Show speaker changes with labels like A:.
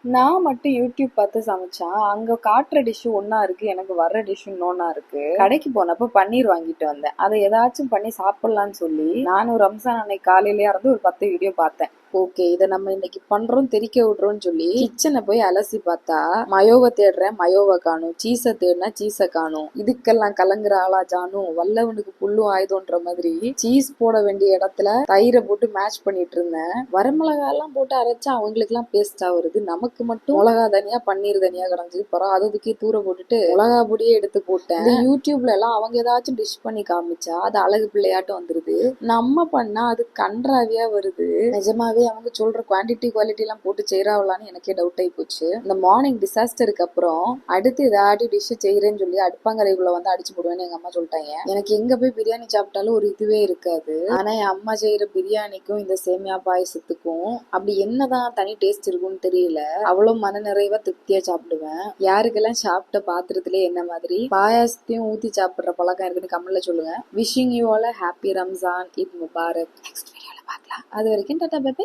A: நான் மட்டும் யூடியூப் பார்த்து சமைச்சா அங்க காட்டுற டிஷ் ஒன்னா இருக்கு, எனக்கு வர்ற டிஷ் இன்னொன்னா இருக்கு. கடைக்கு போனப்ப பன்னீர் வாங்கிட்டு வந்தேன். அதை ஏதாச்சும் பண்ணி சாப்பிடலாம்னு சொல்லி நானும் ரம்ஜான் அன்னைக்கு காலையிலேயே இருந்து ஒரு 10 வீடியோ பார்த்தேன். ஓகே, இதை நம்ம இன்னைக்கு பண்றோம் தெரிக்க விடுறோம்னு சொல்லி கிச்சனை போய் அலசி பார்த்தா மயோவை தேடுறேன், மயோவை காணும். சீஸை தேடினா சீஸை காணும். இதுக்கெல்லாம் கலங்குற ஆளா ஜானும், வல்லவனுக்கு புல்லும் ஆயுதம்ன்ற மாதிரி சீஸ் போட வேண்டிய இடத்துல தயிரை போட்டு மேட்ச் பண்ணிட்டு இருந்தேன். வரமிளகா எல்லாம் போட்டு அரைச்சா அவங்களுக்கு எல்லாம் பேஸ்டா வருது, நமக்கு மட்டும் மிளகா தனியா பன்னீர் தனியா கிடஞ்சது. பரவ அதுக்கே தூர போட்டுட்டு மிளகா பொடியே எடுத்து போட்டேன். இந்த யூடியூப்ல எல்லாம் அவங்க ஏதாச்சும் டிஷ் பண்ணி காமிச்சா அது அழகு பிள்ளையாட்டம் வந்துருது, நம்ம பண்ணா அது கன்றாவியா வருது. நிஜமாவே அவங்க சொல்ற குவான்டிட்டி குவாலிட்டி எல்லாம் போட்டு செய்யறாங்களான்னு எனக்கே டவுட் ஆகி போச்சு. இந்த மார்னிங் டிசாஸ்டருக்கு அப்புறம் அடுத்து ஏதாவது டிஷ் செய்யறேன்னு சொல்லி அடுப்பாங்கரைக்குள்ள வந்து அடிச்சு போடுவேன்னு எங்க அம்மா சொல்லிட்டாங்க. எனக்கு எங்க போய் பிரியாணி சாப்பிட்டாலும் ஒரு இதுவே இருக்காது. ஆனா என் அம்மா செய்யற பிரியாணிக்கும் இந்த சேமியா பாயசத்துக்கும் அப்படி என்னதான் தனி டேஸ்ட் இருக்கும்னு தெரியல. அவ்வளவு மன நிறைவா திருப்தியா சாப்பிடுவேன். யாருக்கெல்லாம் சாப்பிட்ட பாத்திரத்திலே என்ன மாதிரி பாயாசத்தையும் ஊத்தி சாப்பிடுற பழக்கம் இருக்குன்னு கமெண்ட்ல சொல்லுங்க. Wishing you all happy Ramzan, இத் முபாரக். நெக்ஸ்ட் வீடியோல பார்க்கலாம். அது வரைக்கும் டாடா பை பை.